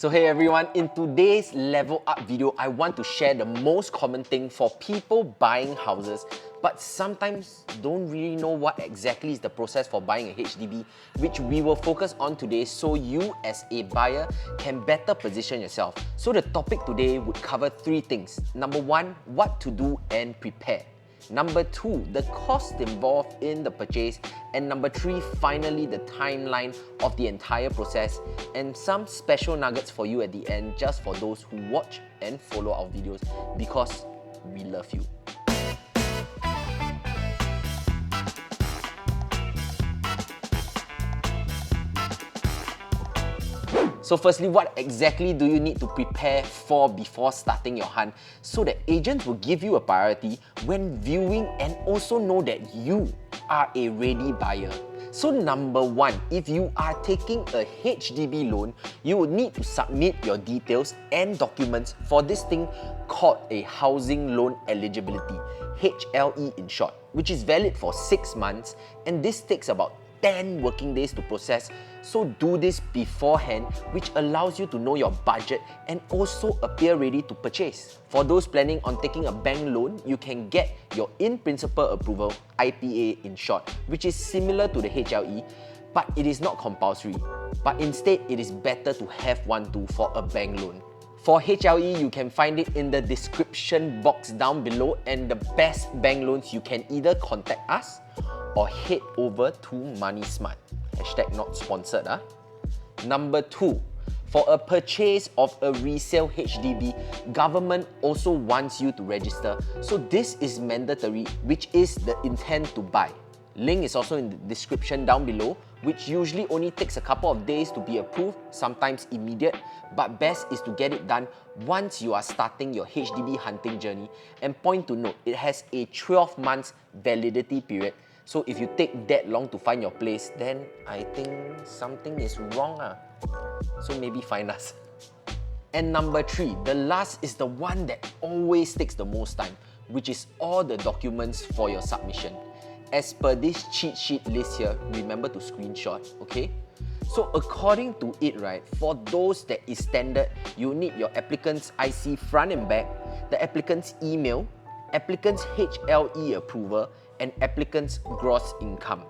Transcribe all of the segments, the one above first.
So hey everyone, in today's level up video, I want to share the most common thing for people buying houses but sometimes don't really know what exactly is the process for buying a HDB, which we will focus on today so you as a buyer can better position yourself. So the topic today would cover three things. Number one, what to do and prepare. Number two, the cost involved in the purchase. And number three, finally, the timeline of the entire process and some special nuggets for you at the end just for those who watch and follow our videos because we love you. So firstly, what exactly do you need to prepare for before starting your hunt so that agents will give you a priority when viewing and also know that you are a ready buyer? So number one, if you are taking a HDB loan, you would need to submit your details and documents for this thing called a Housing Loan Eligibility, HLE in short, which is valid for 6 months, and this takes about 10 working days to process. So do this beforehand, which allows you to know your budget and also appear ready to purchase. For those planning on taking a bank loan, you can get your in-principle approval, IPA in short, which is similar to the HLE, but it is not compulsory. But instead, it is better to have one too for a bank loan. For HLE, you can find it in the description box down below, and the best bank loans you can either contact us or head over to MoneySmart. Hashtag not sponsored. Number two, for a purchase of a resale HDB, government also wants you to register. So this is mandatory, which is the intent to buy. Link is also in the description down below, which usually only takes a couple of days to be approved, sometimes immediate, but best is to get it done once you are starting your HDB hunting journey. And point to note, it has a 12 months validity period. So if you take that long to find your place, then I think something is wrong. So maybe find us. And number three, the last is the one that always takes the most time, which is all the documents for your submission. As per this cheat sheet list here, remember to screenshot, okay? So according to it, right, for those that is standard, you need your applicant's IC front and back, the applicant's email, applicant's HLE approval, and applicant's gross income.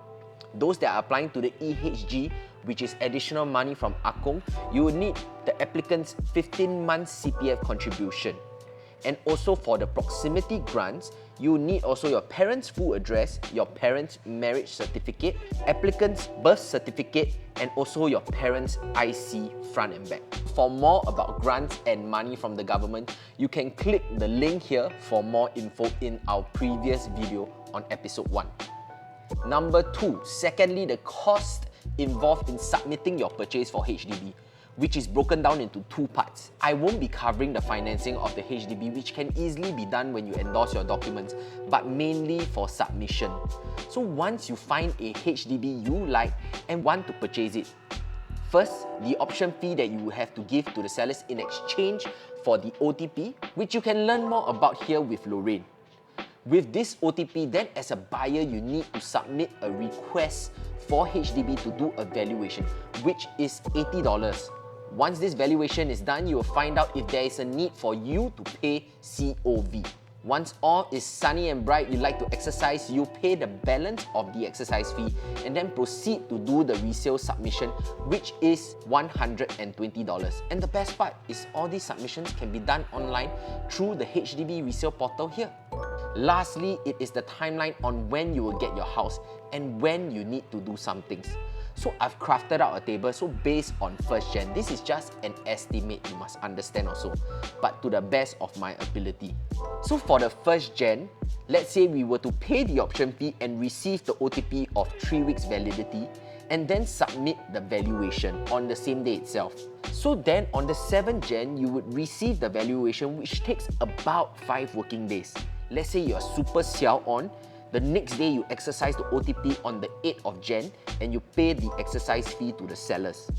Those that are applying to the EHG, which is additional money from Akong, you will need the applicant's 15 months CPF contribution. And also for the proximity grants, you need also your parents' full address, your parents' marriage certificate, applicant's birth certificate, and also your parents' IC front and back. For more about grants and money from the government, you can click the link here for more info in our previous video on episode 1. Number two, secondly, the cost involved in submitting your purchase for HDB, which is broken down into two parts. I won't be covering the financing of the HDB, which can easily be done when you endorse your documents, but mainly for submission. So once you find a HDB you like and want to purchase it, first, the option fee that you will have to give to the sellers in exchange for the OTP, which you can learn more about here with Lorraine. With this OTP, then as a buyer, you need to submit a request for HDB to do a valuation, which is $80. Once this valuation is done, you will find out if there is a need for you to pay COV. Once all is sunny and bright, you like to exercise, you pay the balance of the exercise fee and then proceed to do the resale submission, which is $120. And the best part is all these submissions can be done online through the HDB resale portal here. Lastly, it is the timeline on when you will get your house and when you need to do some things. So I've crafted out a table, so based on first gen, this is just an estimate, you must understand also, but to the best of my ability. So for the first gen, let's say we were to pay the option fee and receive the OTP of 3 weeks validity, and then submit the valuation on the same day itself. So then on the 7th gen, you would receive the valuation, which takes about 5 working days. Let's say you're super xiao on, the next day you exercise the OTP on the 8th of Jan and you pay the exercise fee to the sellers.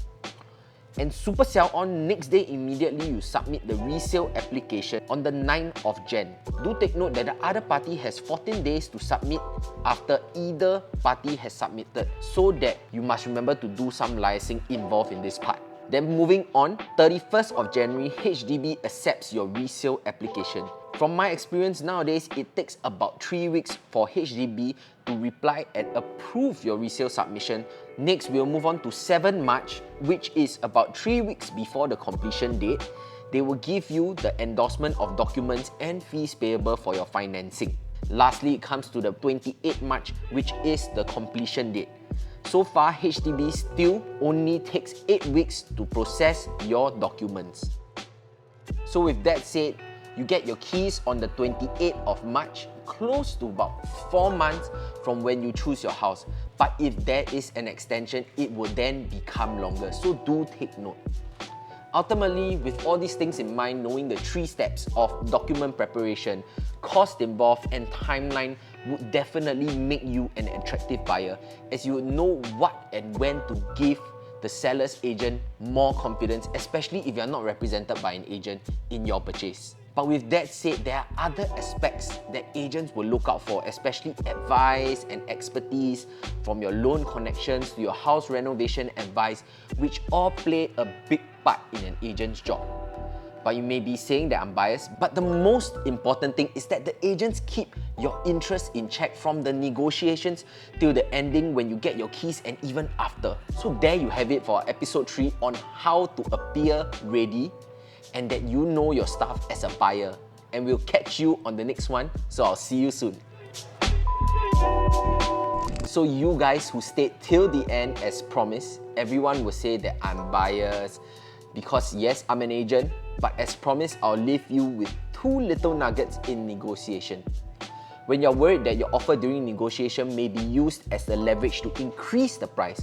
And super xiao on, next day immediately you submit the resale application on the 9th of Jan. Do take note that the other party has 14 days to submit after either party has submitted, so that you must remember to do some liaising involved in this part. Then moving on, 31st of January, HDB accepts your resale application. From my experience nowadays, it takes about 3 weeks for HDB to reply and approve your resale submission. Next, we'll move on to 7 March, which is about 3 weeks before the completion date. They will give you the endorsement of documents and fees payable for your financing. Lastly, it comes to the 28th March, which is the completion date. So far, HDB still only takes 8 weeks to process your documents. So with that said, you get your keys on the 28th of March, close to about 4 months from when you choose your house. But if there is an extension, it will then become longer. So do take note. Ultimately, with all these things in mind, knowing the 3 steps of document preparation, cost involved, and timeline would definitely make you an attractive buyer, as you would know what and when to give the seller's agent more confidence, especially if you're not represented by an agent in your purchase. But with that said, there are other aspects that agents will look out for, especially advice and expertise from your loan connections to your house renovation advice, which all play a big part in an agent's job. But you may be saying that I'm biased, but the most important thing is that the agents keep your interest in check from the negotiations till the ending when you get your keys and even after. So there you have it for episode 3 on how to appear ready and that you know your stuff as a buyer. And we'll catch you on the next one, so I'll see you soon. So you guys who stayed till the end as promised, everyone will say that I'm biased because yes, I'm an agent, but as promised, I'll leave you with 2 little nuggets in negotiation. When you're worried that your offer during negotiation may be used as the leverage to increase the price,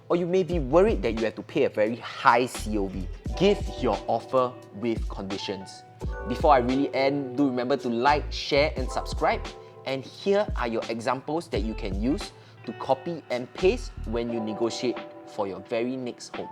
or you may be worried that you have to pay a very high COV, give your offer with conditions. Before I really end, do remember to like, share and subscribe. And here are your examples that you can use to copy and paste when you negotiate for your very next home.